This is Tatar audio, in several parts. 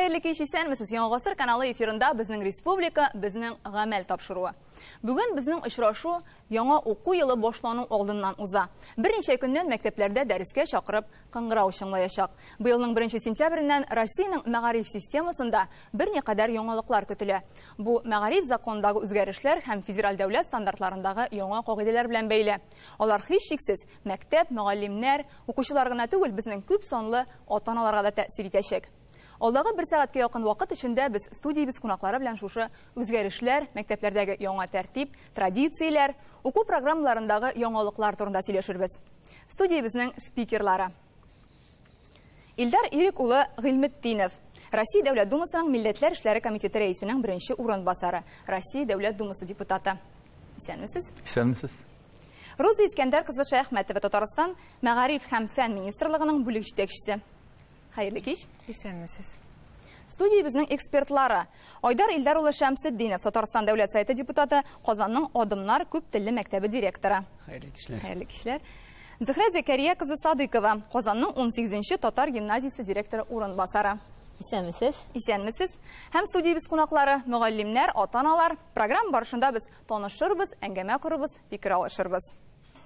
Хәерле кич исәнмесез. Яңа гасыр каналы эфирында безнең республика, безнең гамәл тапшыруы. Бүген безнең очрашу яңа уку елы башлану алдыннан уза. Берничә көннән мәктәпләрдә дәрескә чакырып кыңгырау чыңлаячак. Быелның 1 сентябреннән Россиянең мәгариф системасында берникадәр яңалыклар көтелә. Бу мәгариф законындагы үзгәрешләр һәм федераль дәүләт стандартларындагы яңа кагыйдәләр белән бәйле. Алар һичшиксез мәктәп, мөгаллимнәр, укучылар гына түгел, безнең күп санлы ата-аналарга да тәэсир итәчәк. Алдагы 1 сәгатькә якын вакыт эчендә без студиябыз кунаклары белән шушы үзгәрешләр, мәктәпләрдәге яңа тәртип, традицияләр, уку программаларындагы яңалыклар турында сөйләшербез. Студиябызның спикерлары: Илдар Ирек улы Гыйлметдинов, Россия Дәүләт Думасының Милләтләр эшләре комитеты рәисенең беренче урынбасары, Россия Дәүләт Думасы депутаты. Исәнмесез? Исәнмесез. Роза Искәндәр кызы Шәйхмәтова, Татарстан Мәгариф һәм фән министрлыгының бүлек җитәкчесе. Хәерле кич. Исәнмесез. Студиябызның экспертлары: Айдар Илдар улы Шәмсетдинов, Татарстан Дәүләт Советы депутаты, Казанның Адымнар күп телле мәктәбе директоры. Хәерле кичләр. Хәерле кичләр. Зөһрә Зәкәрия кызы Садыкова, Казанның 18-нче татар гимназиясе директоры урынбасары. Исәнмесез. Исәнмесез. Һәм студиябыз кунаклары, мөгаллимнәр, ата-аналар. Программа барышында без танышырбыз, әңгәмә корыбыз, фикер алышырбыз.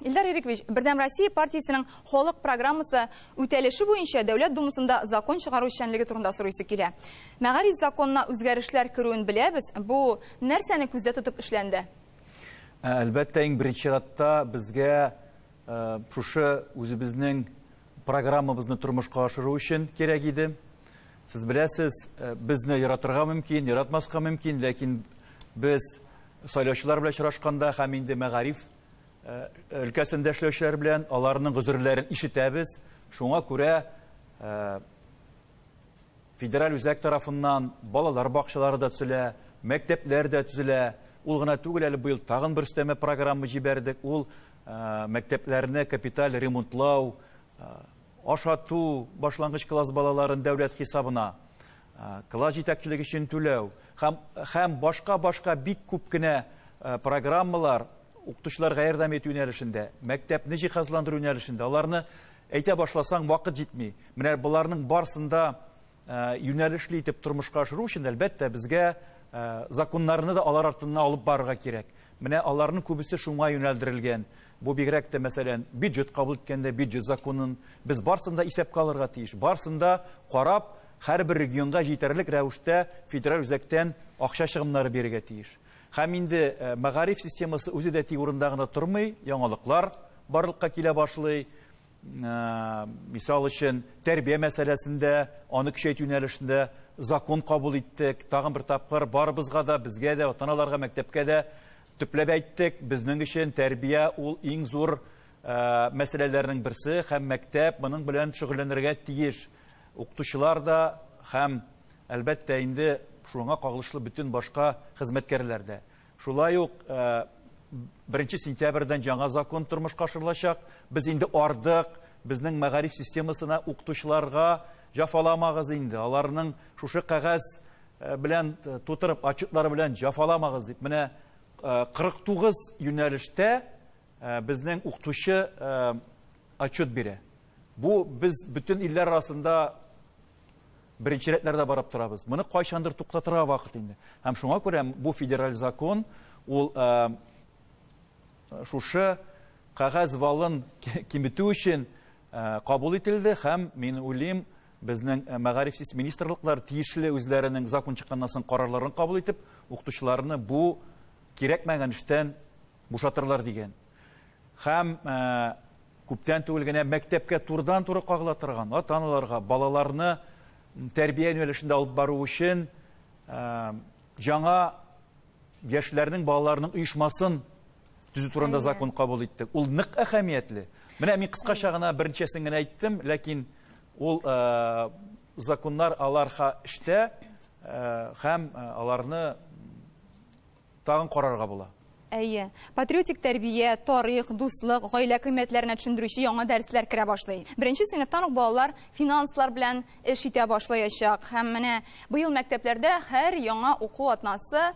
Илдар Ирекович, Бердәм Россия партиясының халык программасы үтәлеше буенча Дәүләт Думасында закон чыгару эшчәнлеге турында сорыйсы килә. Мәгариф законына үзгәрешләр керүен беләбез. Бу нәрсәне күздә тотып эшләнде? Әлбәттә, иң беренче чиратта безгә шушы үзебезнең программабызны тормышка ашыру өчен кирәк иде. Сез беләсез, безне яратырга мөмкин, яратмаска мөмкин, ләкин без сайлаучылар белән очрашканда һәм инде мәгариф өлкәсендә эшләүчеләр белән аларның гозерләрен ишетәбез. Шуңа күрә федераль үзәк тарафыннан балалар бакчалары да төзелә, мәктәпләр дә төзелә. Ул гына түгел, әле быел тагын бер өстәмә программа җибәрдек. Ул мәктәпләрне капиталь ремонтлау, ашату, башлангыч класс балаларын дәүләт хисабына, класс җитәкчелеге өчен түләү һәм башка бик күп кенә программалар укытучыларга ярдәм итү юнәлешендә, мәктәпне җиһазландыру юнәлешендә. Аларны әйтә башласаң вакыт җитми. Менә буларның барсында юнәлешле итеп тормышка ашыру өчен әлбәттә безгә законнарны да алар артыннан алып барырга кирәк. Менә аларның күбесе шуңа юнәлдерелгән. Бу бигрәк тә мәсәлән бюджет кабул иткәндә бюджет законын без барсында исәпкә алырга тиеш. Барсында карап, һәрбер регионга җитәрлек рәвештә федераль үзәктән акча чыгымнары бирергә тиеш. Һәм инде мәгариф системасы үзе дә тик урында гына тормый, яңалыклар барлыкка килә башлый. Мисал өчен, тәрбия мәсьәләсендә, аны көчәйтү юнәлешендә закон кабул иттек. Тагын бер тапкыр барыбызга да, безгә дә, ата-аналарга, мәктәпкә дә төпләп әйттек. Безнең өчен тәрбия ул иң зур мәсьәләләрнең берсе һәм мәктәп моның белән шөгыльләнергә тиеш. Укытучылар да һәм әлбәттә инде шуңа кагылышлы бүтән башка хезмәткәрләр дә. Шулай ук 1 сентябрьдән яңа закон тормышка ашырылачак. Без инде ардык, безнең мәгариф системасына укытучыларга җафаламагыз инде. Аларның шушы кәгазь белән тутырып, отчетлары белән җафаламагыз дип. Менә 49 юнәлештә безнең укытучы отчет бирә. Бу без бүтән илләр арасында беренче рәтләрдә барып торабыз. Моны кайчандыр туктатырга вакыт инде. Һәм шуңа күрә бу федераль закон ул шушы кәгазь валын киметү өчен кабул ителде һәм мин уйлыйм, безнең мәгариф министрлыклар тиешле үзләренең закон чыкканнан соң карарларын кабул итеп, укытучыларны бу кирәкмәгән эштән бушатырлар дигән. Һәм күптән түгел генә мәктәпкә турыдан-туры кагыла торган ата-аналарга балаларны тәрбия юнәлешендә алып бару өчен жаңа яшьләрнең балаларының оешмасын төзү турында закон кабул иттек. Ул нык әһәмиятле. Менә мин кыскача гына беренчәсен генә әйттем, ләкин ул законнар аларга эштә һәм аларны тагын карарга була. Әйе, патриотик тәрбия, тарих, дуслык, гаилә кыйммәтләренә төшендерүче яңа дәресләр керә башлый. Беренче сыйныфтан ук балалар финанслар белән эш итә башлаячак. Һәм менә быел мәктәпләрдә һәр яңа уку атнасы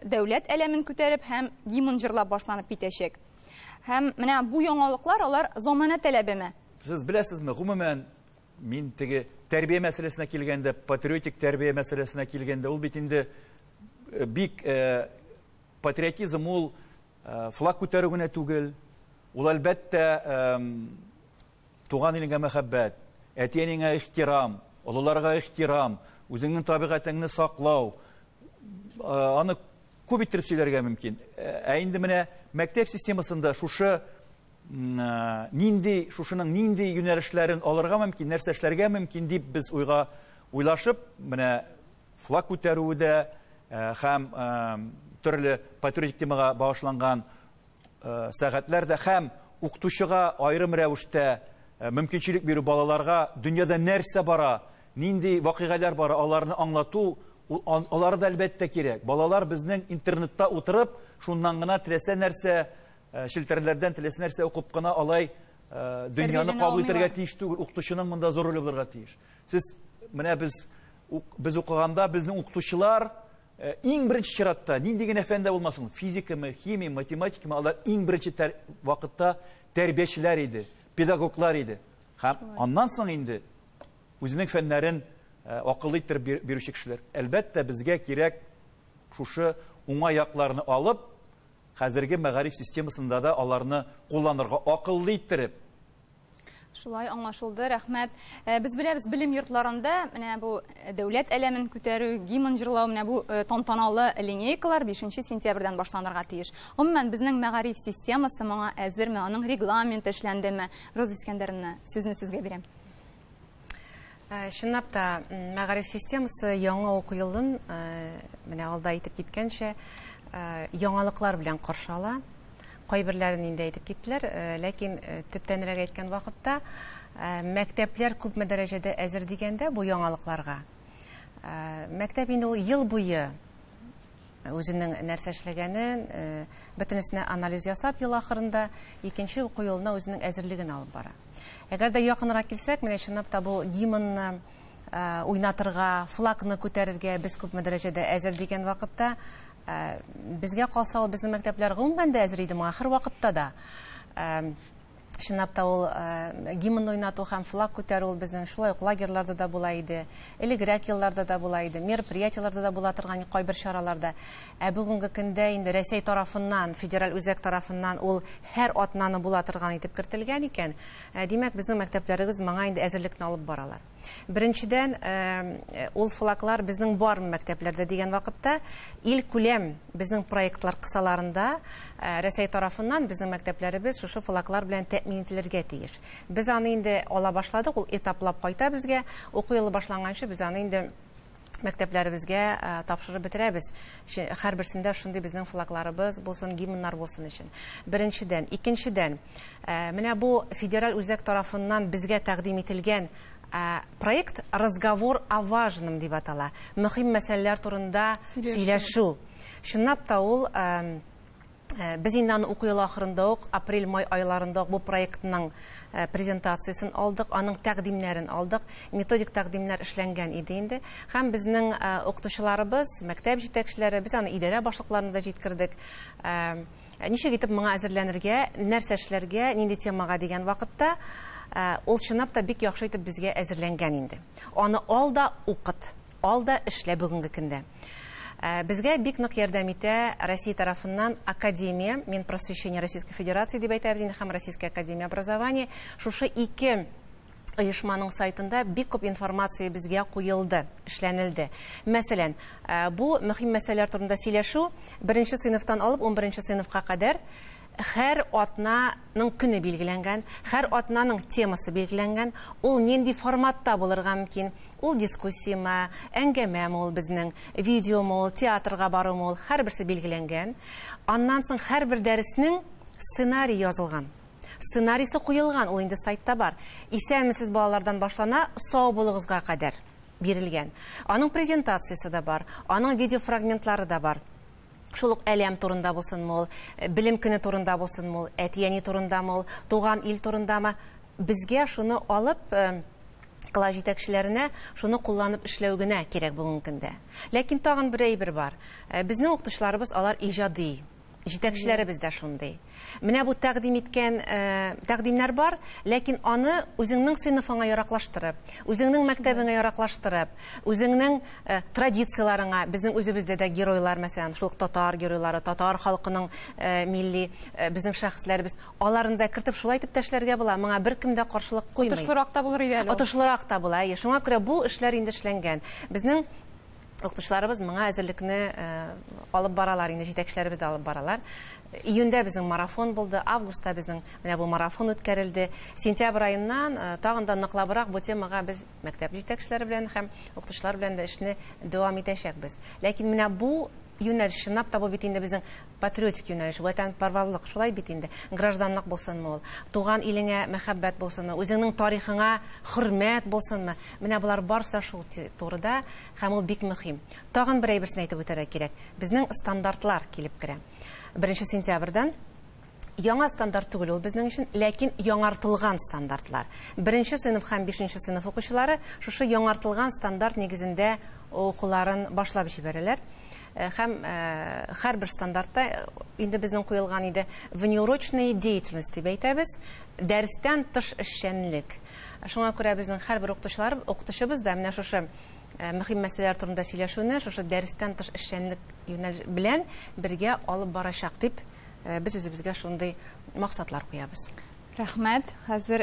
дәүләт әләмен күтәреп һәм гимн җырлап башланып китәчәк. Һәм менә бу яңалыклар алар замана таләбеме? Сез беләсезме, гомумән Мин теге тәрбие мәсьәлесенә килгәндә, патриотик тәрбие мәсьәлесенә килгәндә, ул бит инде бик патриотизм ул флаг күтәрү генә түгел, ул әлбәттә туган илеңә мәхәббәт, әти-әнигә ихтирам, олыларга ихтирам, үзеңнең табигатыңны саклау, аны күп иттереп сөйләргә мөмкин. Ә инде менә мәктәп системасында шушының нинди юнәлешләрен алырга мөмкин, нәрсә эшләргә мөмкин дип без уйлашып, менә флаг күтәрүдә һәм төрле патриотик темага багышланган сәгатьләрдә һәм укытучыга аерым рәвештә мөмкинчелек бирү балаларга дөньяда нәрсә бара, нинди вакыйгалар бара, аларны аңлату, алар да әлбәттә кирәк. Балалар безнең интернетта утырып, шуннан гына теләсә нәрсә, шелтәрләрдән теләсә нәрсә укып кына алай дөньяны кабул итәргә тиеш түгел, укытучының монда зур роле булырга тиеш. Сез менә без укыганда безнең укытучылар иң беренче чиратта нинди генә фәндә булмасын, физикамы, химия, математикамы, алар иң беренче вакытта тәрбиячеләр иде, педагоглар иде. Һәм аннан соң инде үзенең фәннәрен акыллы иттереп бирүче кешеләр. Әлбәттә безгә кирәк шушы уңай якларны алып, хәзерге мәгариф системасында да аларны кулланырга акыллы иттереп. Шулай аңлашылды, рәхмәт. Без беләбез, билим йортларында менә бу дәүләт әләмен күтәрү, гимн җырлау, менә бу тантаналы линейкалар 5 сентябрьдән башланырга тиеш. Гомумән безнең мәгариф системасы моңа әзерме, аның регламенты эшләндеме? Роза Искәндәревна, сүзне сезгә бирәм. Чынлап та мәгариф системасы яңа уку елын менә алда әйтеп киткәнчә яңалыклар белән каршы ала. Кайберләрен инде әйтеп киттеләр, ләкин төптәнрәк әйткән вакытта мәктәпләр күпме дәрәҗәдә әзер дигәндә бу яңалыкларга. Мәктәп инде ул ел буе үзенең нәрсә эшләгәнен, бөтенесенә анализ ясап, ел ахырында икенче уку елына үзенең әзерлеген алып бара. Әгәр дә якынрак килсәк, менә чынлап та бу гимнны уйнатырга, флагны күтәрергә без күпме дәрәҗәдә әзер дигән вакытта безгә калса ул безнең мәктәпләр гомумән дә әзер иде, ахыр вакытта да. Чынлап та ул гимн уйнату һәм флаг күтәрү безнең шулай ук лагерьларда да була иде, элегрәк елларда да була иде, мероприятиеларда да була торган кайбер чараларда. Ә бүгенге көндә инде Россия тарафыннан, федераль үзәк тарафыннан ул һәр атнаны була торган итеп кертелгән икән. Димәк, безнең мәктәпләребез моңа инде әзерлекне алып баралар. Беренчедән, ул флаглар безнең бар мәктәпләрдә дигән вакытта ил күләм безнең проектлар кысаларында Россия тарафыннан безнең мәктәпләребез шушы флаглар белән тәэмин ителергә тиеш. Без аны инде ала башладык, ул этаплап кайта безгә. Уку елы башланганчы без аны инде мәктәпләребезгә тапшырып бетерәбез. Һәрберсендә шундый безнең флагларыбыз булсын, гимннар булсын өчен. Беренчедән, икенчедән, менә бу федераль үзәк тарафыннан безгә тәкъдим ителгән проект «Разговор о важном» дип атала. Мөһим мәсьәләләр турында сөйләшү. Чынлап та ул без инде аны уку елы ахырында ук, апрель-май айларында бу проектның презентациясын алдык, аның тәкъдимнәрен алдык, методик тәкъдимнәр эшләнгән иде инде. Һәм безнең укытучыларыбыз, мәктәп җитәкчеләре, без аны идарә башлыкларына да җиткердек. Ничек итеп моңа әзерләнергә, нәрсә эшләргә, нинди темага дигән вакытта ул чынлап та бик яхшы итеп безгә әзерләнгән инде. Аны алда укыт, алда эшлә бүгенге көндә. Безгә бик нык ярдәм итә Россия тарафыннан Академия Минпросвещения Российской Федерации дип әйтәбез, һәм Российская академия образования. Шушы ике оешманың сайтында бик күп информация безгә куелды, эшләнелде. Мәсәлән, бу мөһим мәсьәләләр турында сөйләшү 1-нче сыйныфтан алып 11-нче сыйныфка кадәр һәр атнаның көне билгеләнгән, һәр атнаның темасы билгеләнгән, ул нинди форматта булырга мөмкин, ул дискуссияме, әңгәмәме ул безнең, видеоме ул, театрга барумы ул, һәрберсе билгеләнгән. Аннан соң һәрбер дәреснең сценарий язылган. Сценарийсы куелган, ул инде сайтта бар. Исәнмесез балалардан башлана, сау булыгызга кадәр бирелгән. Аның презентациясы да бар, аның видеофрагментлары да бар. Шулык әлем турында булсынмы ул, билим көне турында булсынмы ул, әти-әни турындамы ул, туган ил турындамы, безгә шуны алып класс җитәкчеләренә шуны кулланып эшләү генә кирәк бүгенге көндә. Ләкин тагын бер әйбер бар. Безнең укытучыларыбыз алар иҗади. Җитәкчеләребез дә шундый. Менә бу тәкъдим иткән тәкъдимнәр бар, ләкин аны үзеңнең сыйныфыңа яраклаштырып, үзеңнең мәктәбеңә яраклаштырып, үзеңнең традицияларыңа, безнең үзебездә дә геройлар, мәсәлән, шул татар геройлары, татар халкының милли безнең шәхесләребез, аларында кертеп шулай итеп тәшләргә була. Моңа беркем дә каршылык куймый. Отышлырак та булыр иде әле. Отышлырак та була. Шуңа күрә бу эшләр инде эшләнгән. Безнең укытучыларыбыз моңа әзерлекне алып баралар, инде җитәкчеләребез дә алып баралар. Июньдә безнең марафон булды, августта безнең менә бу марафон үткәрелде. Сентябрь аеннан тагын да ныклабрак бу темага без мәктәп җитәкчеләре белән һәм укытучылар белән дә эшне дәвам итәчәкбез. Ләкин менә бу юнәлеш чынлап та бу бит инде безнең патриотик юнәлеш, ватанпәрвәрлек, шулай бит инде. Гражданлык булсынмы ул, туган иленә мәхәббәт булсынмы, үзеңнең тарихыңа хөрмәт булсынмы. Менә булар барса шул турыда һәм ул бик мөһим. Тагын бер әйберсен әйтеп үтәргә кирәк. Безнең стандартлар килеп керә. 1 сентябрьдән яңа стандарт түгел ул безнең өчен, ләкин яңартылган стандартлар. 1 сыйныф һәм 5 сыйныф укучылары шушы яңартылган стандарт нигезендә укуларын башлап җибәрәләр. Һәм һәрбер стандартта инде безнең куелган иде внеурочная деятельность дип әйтәбез, дәрестән тыш эшчәнлек. Шуңа күрә безнең һәрбер укытучыбыз да менә шушы мөһим мәсьәләләр турында сөйләшүне, шушы дәрестән тыш эшчәнлек юнәлеш белән бергә алып барачак дип без үзебезгә шундый максатлар куябыз. Рәхмәт. Хәзер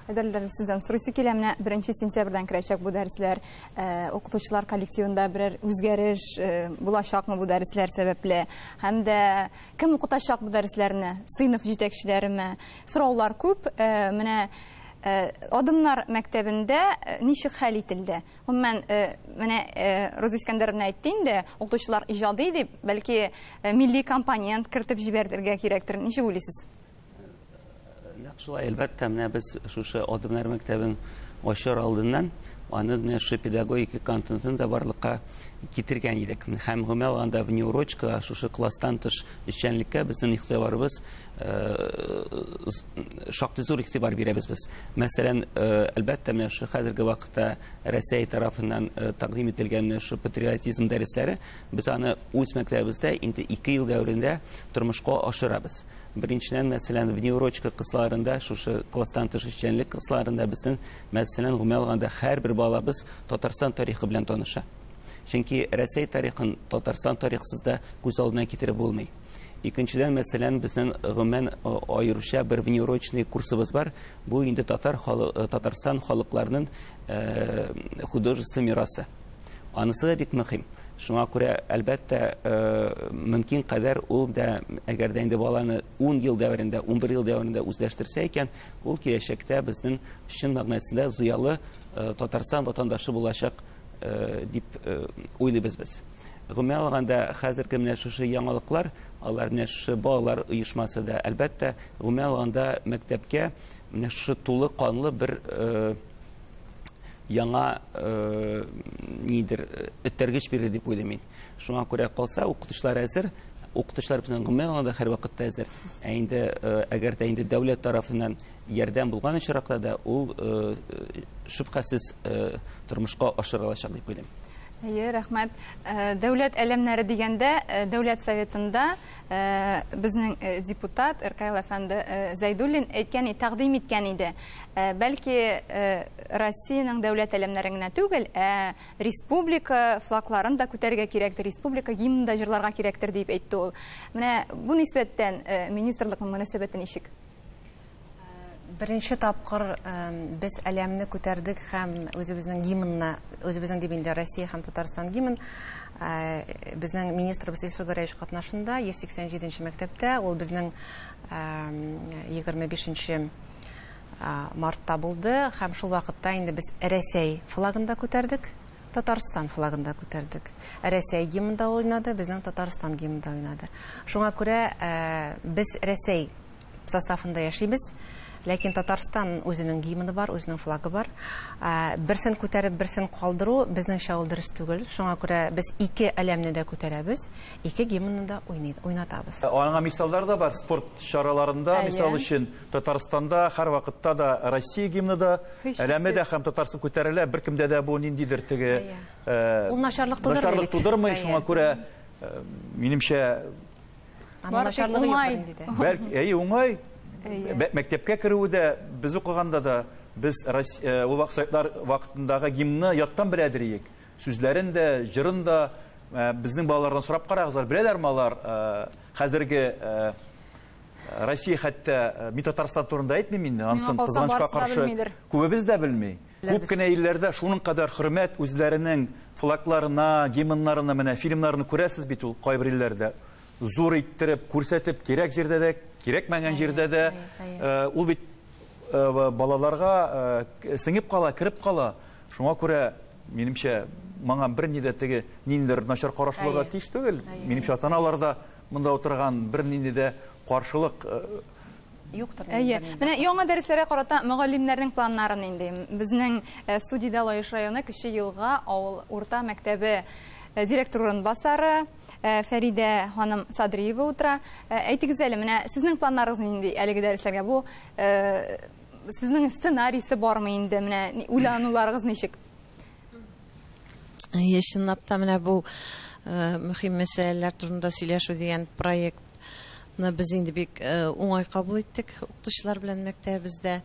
әдәлләр сездән сорыйсы килә, менә 1 сентябрьдән керәчәк бу дәресләр, укытучылар коллективында берәр үзгәреш булачакмы бу дәресләр сәбәпле? Һәм дә кем укытачак бу дәресләрне? Сыйныф җитәкчеләреме? Сораулар күп. Менә Адымнар мәктәбендә ничек хәл ителде? Гомумән, менә Роза Искәндәровна әйтте инде, укытучылар иҗади дип, бәлки милли компонент кертеп җибәрергә кирәктер. Ничек уйлыйсыз? Шулай, әлбәттә, менә без шушы Адымнар мәктәбен ачар алдыннан аны шушы педагогика контентын да барлыкка китергән идек. Һәм гомумән алганда внеурочка, шушы класстан тыш эшчәнлеккә безнең игътибарыбыз шактый зур игътибар бирәбез без. Мәсәлән, әлбәттә, менә шу хәзерге вакытта Россия тарафыннан тәкъдим ителгән шу патриотизм дәресләре, без аны үз мәктәбебездә инде 2 ел дәврендә тормышка ашырабыз. Беренчедән, мәсәлән, внеурочка кысларында, шушы класстан тыш эшчәнлек кысларында безнең, мәсәлән, гомумән алганда һәрбер балабыз Татарстан тарихы белән таныша. Чөнки Россия тарихын Татарстан тарихсыз да күз алдына китереп булмый. Икенчедән, мәсәлән, безнең гомумән аеруча бер внеурочный курсыбыз бар. Бу инде Татарстан халыкларының художество мирасы. Анысы да бик мөһим. Шуңа күрә, әлбәттә, мөмкин кадәр ул да, әгәр дә инде баланы 10 ел дәврендә, 11 ел дәврендә үзләштерсә икән, ул киләчәктә безнең чын мәгънәсендә зыялы Татарстан ватандашы булачак дип уйлыйбыз без. Гомумән алганда, хәзерге менә шушы яңалыклар, алар менә шушы балалар оешмасы да, әлбәттә, гомумән алганда мәктәпкә менә шушы тулы канлы бер яңа нидер этәргеч бирер дип уйлыйм. Шуңа күрә калса, укытучылар әзер, укытучылар безнең гомумән алганда һәр вакытта әзер. Инде әгәр дә инде дәүләт тарафыннан ярдәм булган очракта да ул шөбһәсез тормышка ашырылачак дип уйлыйм. Рәхмәт. Дәүләт әлемнәре дигәндә, Дәүләт Советында безнең депутат Эркайл әфәнде Зәйдуллин әйткән, тәкъдим иткән иде. Бәлки Россиянең дәүләт әлемнәре генә түгел, республика флагларын да күтәрергә кирәктер, республика гимнын да җырларга кирәктер дип әйтте ул. Менә бу нисбәттән министрлыкның мөнәсәбәте ничек? Беренче тапкыр без әлемне күтәрдек һәм үзебезнең гимнны, үзебезнең дип инде Россия һәм Татарстан гимн безнең министрыбыз Илсур Гәрәевич катнашында 187нче мәктәптә, ул безнең 25 мартта булды һәм шул вакытта инде без Россия флагында күтәрдек, Татарстан флагында күтәрдек. Россия гимнында уйнады, безнең Татарстан гимнында уйнады. Шуңа күрә без Россия составында яшибез. Ләкин Татарстан үзенең гимны бар, үзенең флагы бар. Берсен күтәреп, берсен калдыру безнеңчә ул дөрес түгел. Шуңа күрә без 2 әлемне дә күтәрәбез, 2 гимнны да уйнатабыз. Аңа мисаллар да бар спорт чараларында, мисал өчен Татарстанда һәр вакытта да Россия гимны да, әлемне дә һәм Татарстан күтәрелә, беркемдә дә бу ниндидер теге ул начарлык тудырмый. Шуңа күрә минемчә Начарлыгы юк инде. Бәлки, уңай. Мәктәпкә керүдә без укыганда да без ул вакытлар вакытындагы гимнны яттан беләдер идек. Сүзләрен дә, җырын да безнең балалардан сорап карагызлар, беләләрме алар хәзерге Россия хәтта мин Татарстан турында әйтмим инде, ансын кызганычка каршы күбебез дә белми. Күп кенә илләрдә шуның кадәр хөрмәт үзләренең флагларына, гимннарына, менә фильмнарны күрәсез бит ул кайбер илләрдә. Зур иттереп, күрсәтеп, кирәк җирдә дә, кирәкмәгән җирдә дә ул бит балаларга сеңеп кала, кирип кала. Шуңа күрә минемчә маңа бер ни дә теге ниндидер начар карашлыгы тиеш түгел. Минемчә ата-аналарда монда утырган бер нинди дә каршылык юктыр. Менә яңа дәресләргә карата мөгаллимнәрнең планнарын инде. Безнең студиядә Лаеш районы Кече Елга авыл урта мәктәбе директор урынбасары Фәридә ханым Садриева утыра. Әйтегез әле, менә сезнең планнарыгыз нинди әлеге дәресләргә? Бу сезнең сценарийсы бармы инде? Менә уйлануларыгыз ничек? Чынлап та менә бу мөһим мәсьәләләр турында сөйләшү дигән проектны без инде бик уңай кабул иттек. Укытучылар белән мәктәбебездә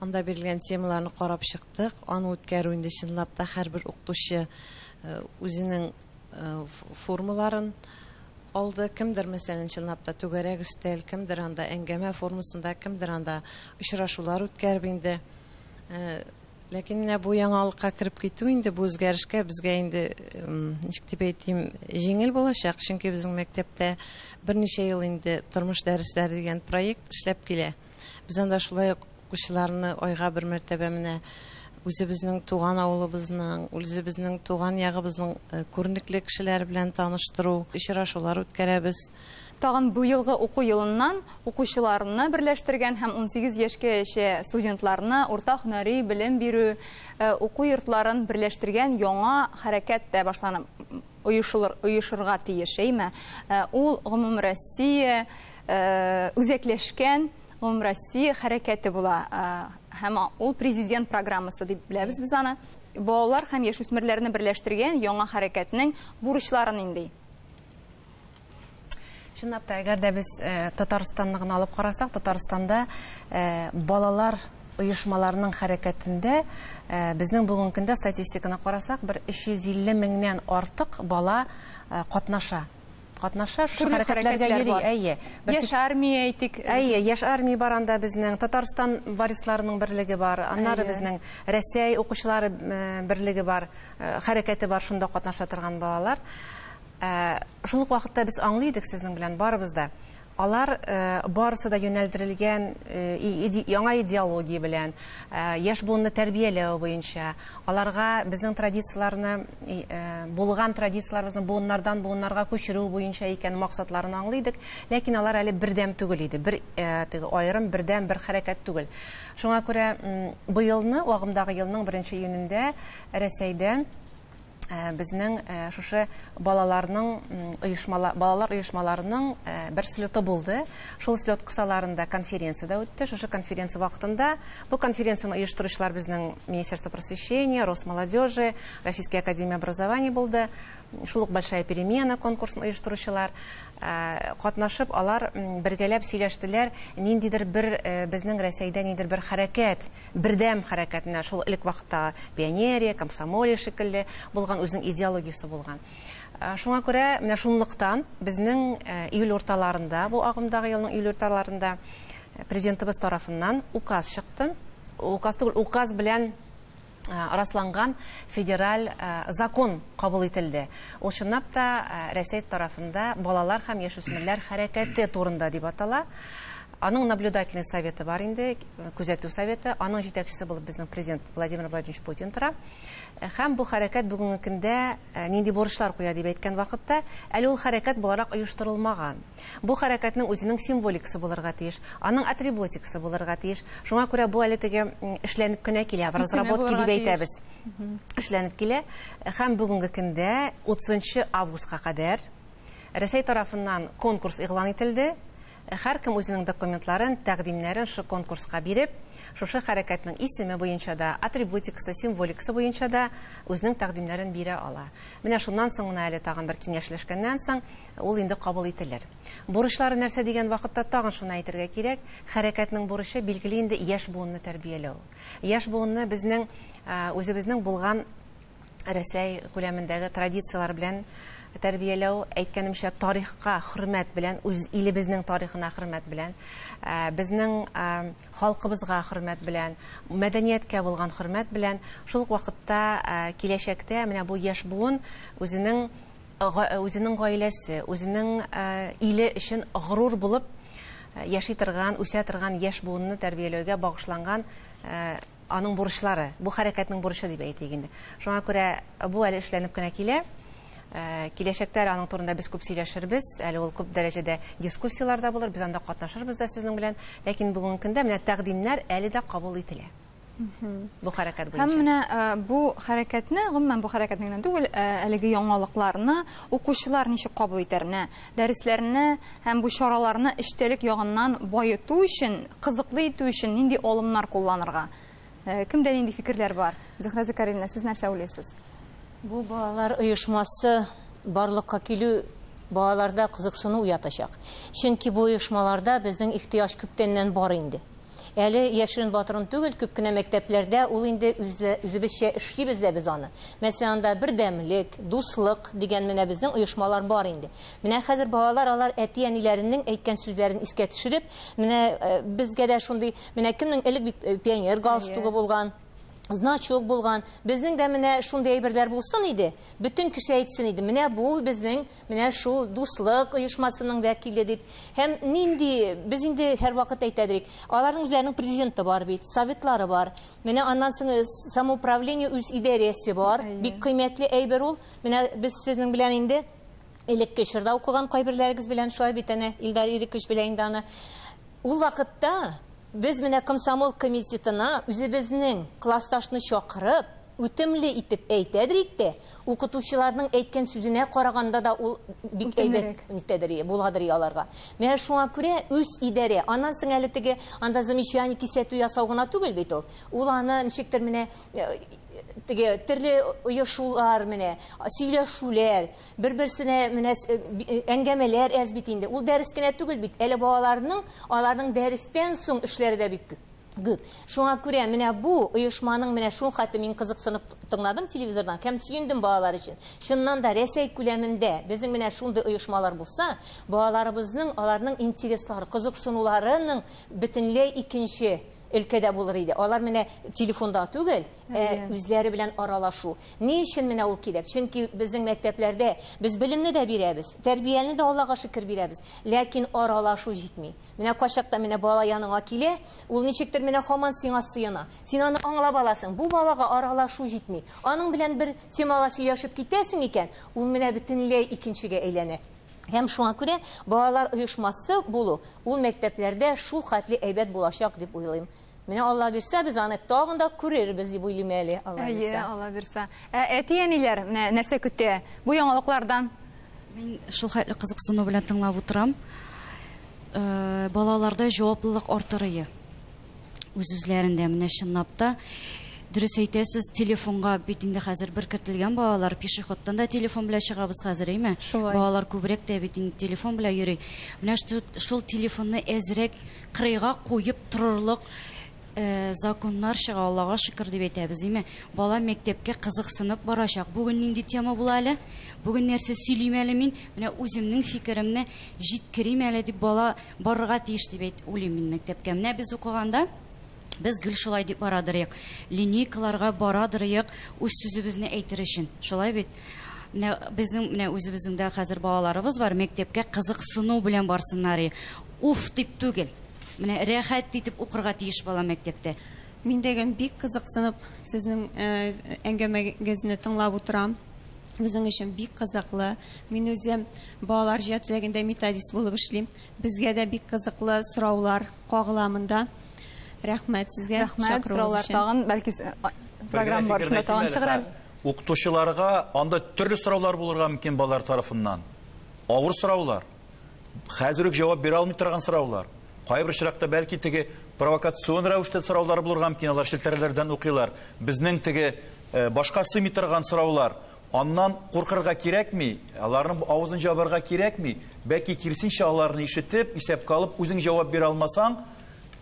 анда бирелгән темаларны карап чыктык. Аны үткәрү инде чынлап та һәрбер укытучы үзенең формаларын алды. Кемдер мәсәлән чынлап та түгәрәк өстәл, кемдер анда әңгәмә формасында, кемдер анда очрашулар үткәреп инде. Ләкин менә бу яңалыкка кирип китү инде бу үзгәрешкә безгә инде ничек дип әйтим, җиңел булачак, чөнки безнең мәктәптә берничә ел инде тормыш дәресләре дигән проект эшләп килә. Без анда шулай укучыларны айга бер мәртәбә менә үзебезнең туган авылыбызның, үзебезнең туган ягыбызның күренекле кешеләр белән таныштыру, очрашулар үткәрәбез. Тагын бу елгы уку елыннан укучыларны берләштергән һәм 18 яшькәчә студентларны уртак һөнәри белем бирү уку йортларын берләштергән яңа хәрәкәт тә башланып оешырга тиеш, әйме? Ул гомум Россия үзәкләшкән гомум Россия хәрәкәте була. Һәм ул президент программасы дип беләбез без аны. Балалар һәм яшүсмерләрне берләштергән яңа хәрәкәтнең бурычларын инде. Чынлап та, әгәр дә без Татарстанны гына алып карасак, Татарстанда балалар оешмаларының хәрәкәтендә безнең бүгенге көндә статистиканы карасак, 350 меңнән артык бала катнаша. Шушы хәрәкәтләргә йөри. Яшь армия әйтик. Яшь армия бар анда безнең, Татарстан варисларының берлеге бар, аннары безнең Россия укучылары берлеге бар, хәрәкәте бар, шунда катнаша торган балалар. Шул ук вакытта без аңлыйдык сезнең белән барыбызда. Алар барысы да юнәлдерелгән яңа идеология белән, яшь буынны тәрбияләү буенча, аларга безнең традицияларны, булган традицияларыбызны буыннардан буыннарга күчерү буенча икән максатларын аңлыйдык, ләкин алар әле бердәм түгел иде, бер аерым бердәм бер хәрәкәт түгел. Шуңа күрә быелны, агымдагы елның 1 июнендә Рәсәйдә безнең шушы балалар оешмаларының бер слеты булды. Шул слет кысаларында конференция да үтте. Шушы конференция вакытында бу конференцияны оештыручылар безнең Министерство просвещения, Росмолодежи, Российская академия образования булды. Шул ук большая перемена конкурсын оештыручылар катнашып, алар бергәләп сөйләштеләр, ниндидер бер безнең Рәсәйдә ниндидер бер хәрәкәт, бердәм хәрәкәтенә, шул илек вакытта пионерия, комсомолия шикелле булган үзенең идеологиясе булган. Шуңа күрә, менә шунлыктан безнең июль урталарында, бу агымдагы елның июль урталарында президентыбыз тарафыннан указ чыкты. Указ белән расланган федераль закон кабул ителде. Ул чынлап та Рәсәй тарафында балалар һәм яшүсмерләр хәрәкәте турында дип атала. Аның наблюдательный советы бар инде, күзәтү советы. Аның җитәкчесе булып безнең президент Владимир Владимирович Путин тора. Һәм бу хәрәкәт бүгенге көндә нинди бурычлар куя дип әйткән вакытта, әле ул хәрәкәт буларак оештырылмаган. Бу хәрәкәтнең үзенең символикасы булырга тиеш, аның атрибутикасы булырга тиеш. Шуңа күрә бу әле теге эшләнеп кенә килә, разработки дип әйтәбез. Эшләнеп килә. Һәм бүгенге көндә 30 августка кадәр Рәсәй тарафыннан конкурс игълан ителде. һәркем үзенең документларын, тәкъдимнәрен шу конкурска биреп, шушы хәрәкәтнең исеме буенча да, атрибутикасы, символикасы буенча да үзенең тәкъдимнәрен бирә ала. Менә шуннан соң гына әле тагын бер киңәшләшкәннән соң ул инде кабул ителер. Бурычлары нәрсә дигән вакытта тагын шуны әйтергә кирәк. Хәрәкәтнең бурычы билгеле инде яшь буынны тәрбияләү. Яшь буынны безнең үзебезнең булган Рәсәй күләмендәге традициялар белән тәрбияләү, әйткәнемчә, тарихка хөрмәт белән, үз илебезнең тарихына хөрмәт белән, безнең халкыбызга хөрмәт белән, мәдәнияткә булган хөрмәт белән, шул ук вакытта киләчәктә менә бу яшь буын үзенең гаиләсе, үзенең иле өчен горур булып яши торган, үсә торган яшь буынны тәрбияләүгә багышланган аның бурычлары, бу хәрәкәтнең бурычы дип әйтик инде. Шуңа күрә бу әле эшләнеп кенә килә. Киләчәктә аның турында без күп сөйләшербез, әле ул күп дәрәҗәдә дискуссияларда булыр, без анда катнашырбыз да сезнең белән, ләкин бүгенге көндә менә тәкъдимнәр әле дә кабул ителә. Бу хәрәкәт буенча. Һәм менә бу хәрәкәтне, гомумән бу хәрәкәтне генә түгел, әлеге яңалыкларны укучылар ничек кабул итәрне, дәресләрне һәм бу чараларны эчтәлек ягыннан байыту өчен, кызыклы итү өчен нинди алымнар кулланырга? Кемдә нинди фикерләр бар? Зөһрә Закарина, сез нәрсә уйлыйсыз? Бу балалар оешмасы барлыкка килү балаларда кызыксыну уятачак. Чөнки бу оешмаларда безнең ихтыяҗ күптәннән бар инде. Әле яшерен батырын түгел, күп кенә мәктәпләрдә ул инде үзебезчә эшлибез дә без аны. Мәсәлән, анда бердәмлек, дуслык дигән менә безнең оешмалар бар инде. Менә хәзер балалар алар әти-әниләренең әйткән сүзләрен искә төшереп, менә безгә дә шундый, менә кемнең элек бит пионер галстугы булган, значок булган, безнең дә менә шундый әйберләр булсын иде, бөтен кеше әйтсен иде, менә бу безнең, менә шу дуслык оешмасының вәкиле дип. Һәм нинди, без инде һәр вакыт әйтәдек, аларның үзләренең президенты бар бит, советлары бар. Менә аннан соң самоуправление үз идарәсе бар. Бик кыйммәтле әйбер ул. Менә без сезнең белән инде элекке чорда укыган кайберләрегез белән шулай бит әнә Илдар Ирекевич белән инде аны. Ул вакытта biz менә комсомол комитетына үзебезнең классташны чакырып, үтемле итеп әйтәдик дә, укытучыларның әйткән сүзенә караганда да ул бик әйбәт итәдер, буладыр аларга. Менә шуңа күрә үз идарә, аннан соң әле теге анда замечание кисәтү ясау гына түгел бит ул. Ул аны ничектер менә теге төрле оешулар менә, сөйләшүләр, бер-берсенә менә әңгәмәләр әз бит инде. Ул дәрес кенә түгел бит, әле балаларның, аларның дәрестән соң эшләре дә бик күп. Шуңа күрә менә бу оешманың менә шул хәтле мин кызыксынып тыңладым телевизордан, һәм сөендем балалар өчен. Шуннан да Рәсәй күләмендә безнең менә шундый оешмалар булса, балаларыбызның, аларның интереслары, кызыксынуларының бөтенләй икенче өлкәдә булыр иде. Алар менә телефонда түгел, үзләре белән аралашу. Ни өчен менә ул кирәк? Чөнки безнең мәктәпләрдә без белемне дә бирәбез, тәрбияне дә Аллага шөкер бирәбез, ләкин аралашу җитми. Менә качакта менә бала яныңа килә, ул ничектер менә һаман сиңа сыена. Син аны аңлап аласың. Бу балага аралашу җитми. Аның белән бер темага сөйләшеп китәсең икән, ул менә бөтенләй икенчегә әйләнә. Һәм шуңа күрә балалар оешмасы булу, ул мәктәпләрдә шул хәтле әйбәт булачак дип уйлыйм. Менә Алла бирсә, без аны тагын да күрербез дип уйлыйм әле, Алла бирсә. Алла бирсә. Әти-әниләр, менә нәрсә көтә? Бу яңалыклардан мин шул хәтле кызыксыну белән тыңлап утырам. Балаларда җаваплылык артырые. Үз-үзләрендә менә чынлап та дөрес әйтәсез, телефонга бит инде хәзер бер кертелгән балалар, пешеходтан да телефон белән чыгабыз хәзер, әйме? Балалар күбрәк тә бит инде телефон белән йөри. Менә шул телефонны әзрәк кырыйга куеп торырлык законнар чыга, Аллага шөкер дип әйтәбез, әйме? Бала мәктәпкә кызыксынып барачак. Бүген нинди тема була әле? Бүген нәрсә сөйлим әле мин? Менә үземнең фикеремне җиткерим әле дип бала барырга тиеш дип уйлыйм мин мәктәпкә. Менә без укыганда без гел шулай дип барадырык. Линейкаларга барадырык, үз сүзебезне әйтер өчен. Шулай бит. Безнең менә үзебезнең дә хәзер балаларыбыз бар, мәктәпкә кызыксыну белән барсыннар. Уф дип түгел. Менә рәхәт итеп укырга тиеш бала мәктәптә. Мин дәгән бик кызыксынып сезнең әңгәмәгезне тыңлап утырам. Безнең өчен бик кызыклы. Мин үзем балалар җәтүлегендә методист булып эшлим. Безгә дә бик кызыклы сораулар кагыламында. Рәхмәт сезгә. Рәхмәт, сораулар тагын, бәлки программа барысында тагын чыгар. Укытучыларга анда төрле сораулар булырга мөмкин балалар тарафыннан. Авыр сораулар. хәзер үк җавап бирә алмый торган сораулар. Кайбер очракта бәлки теге провокацион рәвештә сораулар булырга мөмкин, алар челтәрләрдән укыйлар. Безнең теге башка сыймый торган сораулар. Аннан куркырга кирәкми, аларның авызын җабарга кирәкми. Бәлки кирсенчә аларны ишетеп, исәпкә алып, үзең җавап бирә алмасаң,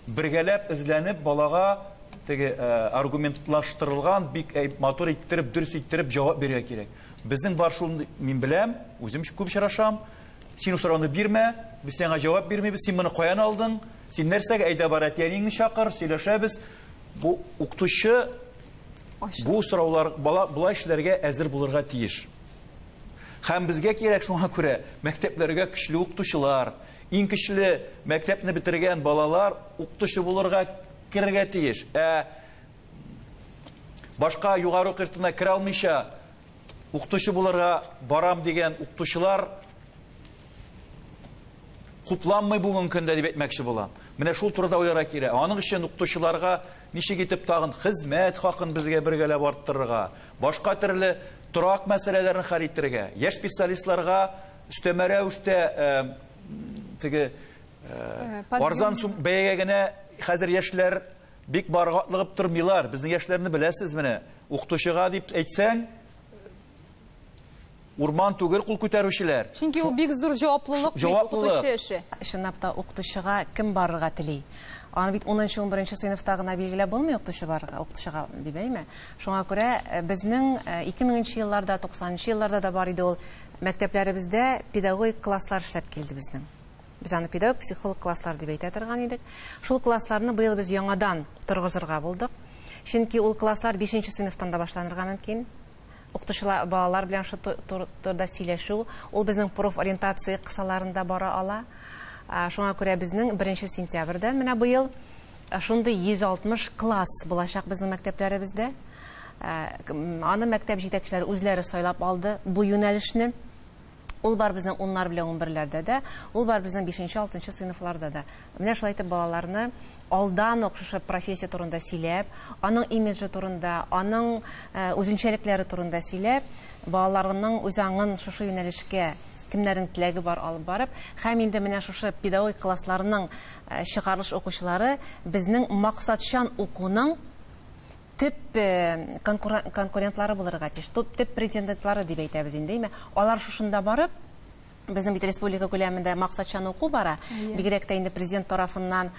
бергәләп эзләнеп балага теге аргументлаштырылган, бик мотор иттереп, дөрес иттереп җавап бирергә кирәк. Безнең бар шул мин беләм, үзем күп очрашам. Син сорауны бирмә, без сиңа җавап бирмибез, син моны каян алдың? Син нәрсәгә әйдә бар әтиеңне чакыр, сөйләшәбез. Бу укытучы бу сораулар булай эшләргә әзер булырга тиеш. Һәм безгә кирәк шуңа күрә мәктәпләргә көчле укытучылар, иң көчле мәктәпне битергән балалар укытучы булырга кирергә тиеш. Башка югары укытуна кирә алмыйча укытучы булырга барам дигән укытучылар хупланмый бүгенге көндә дип әйтмәкче булам. Менә шул турыда уйларга кирәк. Аның өчен укытучыларга ничек итеп тагын хезмәт хакын безгә бергәләп арттырырга, башка төрле торак мәсьәләләрне хәл итәргә, яшь специалистларга өстәмә рәвештә теге арзан бәягә генә хәзер яшьләр бик баргатлыгып тормыйлар. Безнең яшьләрне беләсез менә, укытучыга дип әйтсәң, урман түгел кул күтәрүчеләр. Чөнки ул бик зур җаваплылык, укытучы эше. Чынлап та укытучыга кем барырга тели? Аны бит 10-11 сыйныфта гына билгеләп булмый укытучыга дип әйме. Шуңа күрә безнең 2000 елларда, 90 елларда да бар иде ул мәктәпләребездә педагогик класслар эшләп килде безнең. Без аны педагог, психолог класслар дип әйтә торган идек. Шул классларны быел без яңадан торгызырга булдык. Чөнки ул класслар 5 сыйныфтан да башланырга мөмкин. Укытучылар балалар белән шу турда сөйләшү, ул безнең профориентация кысаларында бара ала. Шуңа күрә безнең 1 сентябрьдән менә быел шундый 160 класс булачак безнең мәктәпләребездә. Аны мәктәп җитәкчеләре үзләре сайлап алды бу юнәлешне. Ул бар безнең 10-лар белән 11-ләрдә дә, ул бар безнең 5-6 сыйныфларда да. Менә шулай итеп балаларны алдан ук шушы профессия турында сөйләп, аның имиджы турында, аның үзенчәлекләре турында сөйләп, балаларның үзаңын шушы юнәлешкә кемнәрнең теләге бар алып барып, һәм инде менә шушы педагогик классларның чыгарылыш укучылары безнең максатчан укуның төп конкурентлары булырга тиеш, төп претендентлары дип әйтәбез инде. Алар шушында барып, безнең бит республика күләмендә максатчан уку бара. Бигрәк тә инде президент тарафыннан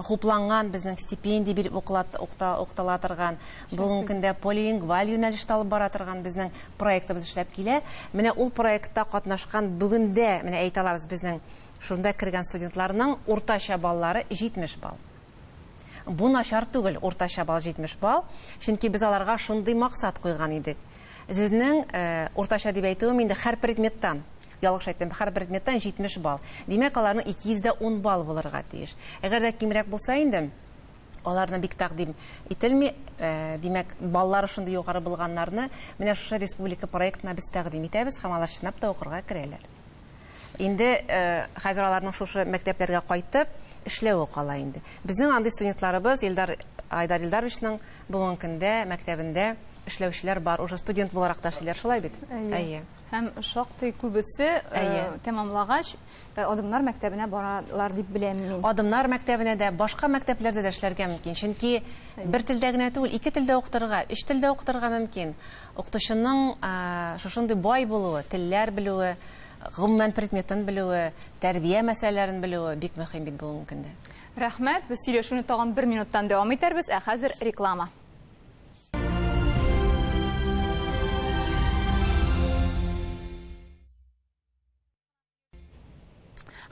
хупланган безнең стипендия биреп укытыла торган, бүгенге көндә полилингваль юнәлештә алып бара торган безнең проектыбыз эшләп килә. Менә ул проектта катнашкан бүгендә, менә әйтә алабыз, безнең шунда кергән студентларның уртача баллары 70 балл. Бу начар түгел, уртача балл 70 балл. Чөнки без аларга шундый максат куйган идек. Сезнең уртача дип әйтүем инде һәр предметтан, ялгыш әйттем, һәр предметтан 70 балл. Димәк, аларның 210 балл булырга тиеш. Әгәр дә кимрәк булса инде, аларны бик тәкъдим ителми, димәк, баллары шундый югары булганнарны менә шушы республика проектына без тәкъдим итәбез, һәм алар чынлап та укырга керәләр. Инде хәзер аларның шушы мәктәпләргә кайтып эшләү кала инде. Безнең андый студентларыбыз Айдар Илдаровичның бүгенге көндә мәктәбендә эшләүчеләр бар. Уже студент буларак та эшләр, шулай бит? Әйе. Һәм шактый күбесе тәмамлагач Адымнар мәктәбенә баралар дип беләм мин. Адымнар мәктәбенә дә, башка мәктәпләрдә дә эшләргә мөмкин. Чөнки бер телдә генә түгел, 2 телдә укытырга, 3 телдә укытырга мөмкин. Укытучының шушындый бай булуы, телләр белүе, гомумән предметын белүе, тәрбия мәсьәләләрен белүе бик мөһим бит бүгенге көндә. Рәхмәт. Без сөйләшүне тагын 1 минуттан дәвам итәрбез, ә хәзер реклама.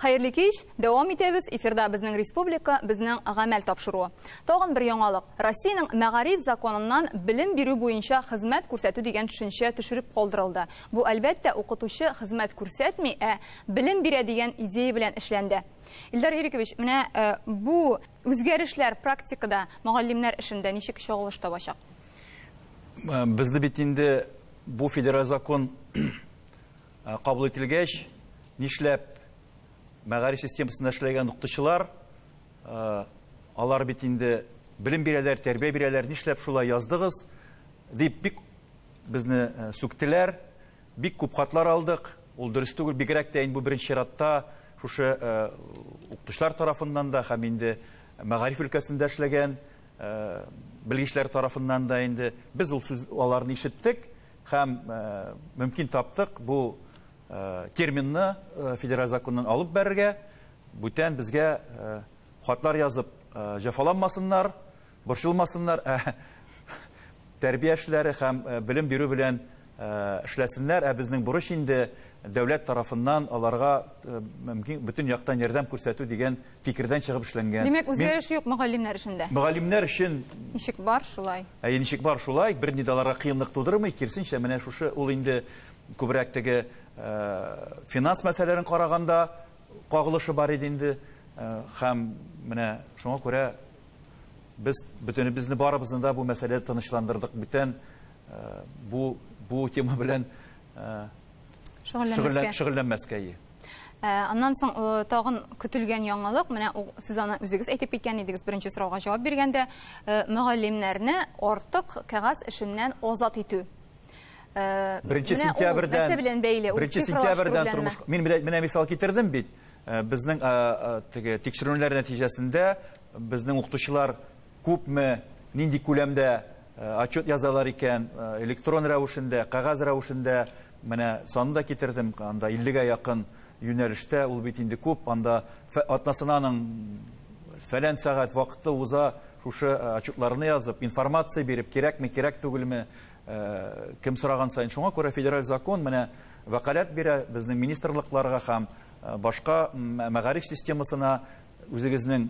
Хәерле кич, дәвам итәбез. Эфирда безнең республика, безнең гамәл тапшыруы. Тагын бер яңалык. Россиянең мәгариф законыннан белем бирү буенча хезмәт күрсәтү дигән төшенчә төшереп калдырылды. Бу әлбәттә укытучы хезмәт күрсәтми, белем бирә дигән идея белән эшләнде. Илдар Ирикович, менә бу үзгәрешләр практикада мөгаллимнәр эшендә ничек чагылыш табачак? Безне бит инде бу федераль закон кабул ителгәч, нишләп мәгариф системасында эшләгән укытучылар, алар бит инде белем бирәләр, тәрбия бирәләр, нишләп шулай яздыгыз дип бик безне сүктеләр, бик күп хатлар алдык. ул дөрес түгел, бигрәк тә инде бу беренче чиратта шушы укытучылар тарафыннан да һәм инде мәгариф өлкәсендә эшләгән белгечләр тарафыннан да инде без ул аларны ишеттек һәм мөмкин таптык бу терминны федераль законнан алып бәрергә, бүтән безгә хатлар язып җәфаланмасыннар, борчылмасыннар, тәрбия эшләре һәм белем бирү белән эшләсеннәр, безнең бурыч инде дәүләт тарафыннан аларга мөмкин бөтен яктан ярдәм күрсәтү дигән фикердән чыгып эшләнгән. Димәк, үзгәреш юк мөгаллимнәр эшендә. Мөгаллимнәр өчен Ничек бар шулай? Ничек бар шулай, бер ни дә аларга кыенлык тудырмый, кирсенчә менә шушы ул инде күбрәк теге финанс мәсьәләләрен караганда кагылышы бар иде инде, һәм менә шуңа күрә без бөтенебезне барыбызны да бу мәсьәләдә тынычландырдык. Бүтән бу тема белән шөгыльләнмәскә. Аннан соң тагын көтелгән яңалык, менә сез аны үзегез әйтеп киткән идегез беренче сорауга җавап биргәндә, мөгаллимнәрне артык кәгазь эшеннән азат итү. Беренче сентябрьдән тормыш. Мин менә мисал китердем бит. Безнең теге тикшерүләр нәтиҗәсендә безнең укытучылар күпме, нинди күләмдә отчет язалар икән, электрон рәвешендә, кәгазь рәвешендә, менә санын да китердем, анда 50-гә якын юнәлештә, ул бит инде күп, анда атнасынаның фәлән сәгать вакыты уза, шушы отчетларны язып, информация биреп, кирәкме, кирәк түгелме, кем сораган сайын. Шуңа күрә федераль закон менә вәкаләт бирә безнең министрлыкларга һәм башка мәгариф системасына, үзегезнең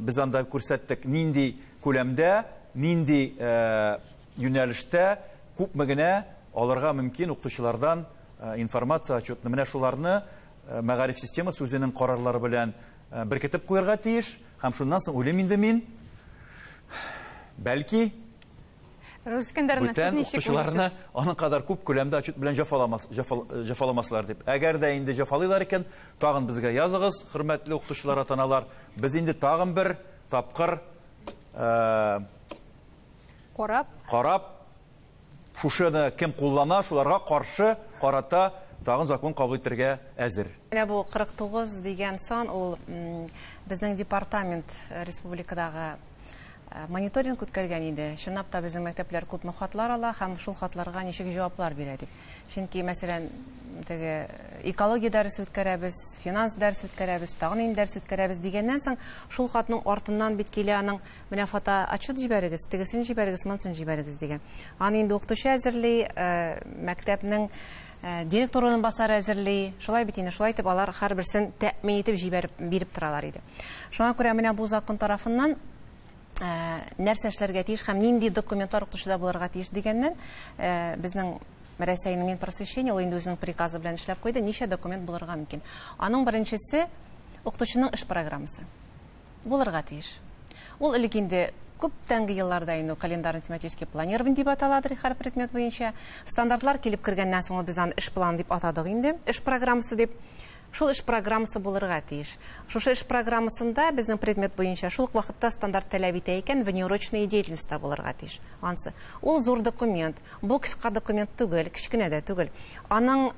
без анда күрсәттек нинди күләмдә, нинди юнәлештә күпме генә аларга мөмкин укытучылардан информация отчетны. Менә шуларны мәгариф системасы үзенең карарлары белән беркетеп куярга тиеш, һәм шуннан соң уйлыйм инде мин, бәлки бүтән укытучыларны аның кадәр күп күләмдә отчет белән җәфаламаслар дип. Әгәр дә инде җәфалыйлар икән, тагын безгә языгыз, хөрмәтле укытучылар, атаналар. Без инде тагын бер тапкыр карап, шушыны кем куллана, шуларга каршы карата тагын закон кабул итәргә әзер. Менә бу 49 дигән сан, ул безнең департамент республикадагы мониторинг үткәргән иде. Чынлап та безнең мәктәпләр күпме хатлар ала һәм шул хатларга ничек җаваплар бирә дип. Чөнки, мәсәлән, теге экология дәресе үткәрәбез, финанс дәресе үткәрәбез, тагын инде дәрес үткәрәбез дигәннән соң, шул хатның артыннан бит килә аның менә фото отчет җибәрегез, тегесен җибәрегез, монысын җибәрегез дигән. Аны инде укытучы әзерли, мәктәпнең директорының басары әзерли, шулай бит инде, шулай итеп алар һәрберсен тәэмин итеп җибәреп биреп торалар иде. Шуңа күрә менә бу закон тарафыннан нәрсә эшләргә тиеш һәм нинди документлар укытучыда булырга тиеш дигәннән, безнең Рәсәйнең Минпросвещение, ул инде үзенең приказы белән эшләп куйды, ничә документ булырга мөмкин. Аның беренчесе укытучының эш программасы булырга тиеш. Ул элек инде күптәнге елларда инде календарно-тематический планирование дип аталадыр һәр предмет буенча. Стандартлар килеп кергәннән соң без аны эш планы дип атадык инде. Эш программасы дип. Шул эш программасы булырга тиеш. Шушы эш программасында безнең предмет буенча шул вакытта стандарт таләп итә икән, внеурочная деятельность булырга тиеш. Ансы. Ул зур документ. Бу кыска документ түгел, кичкенә дә түгел. Аның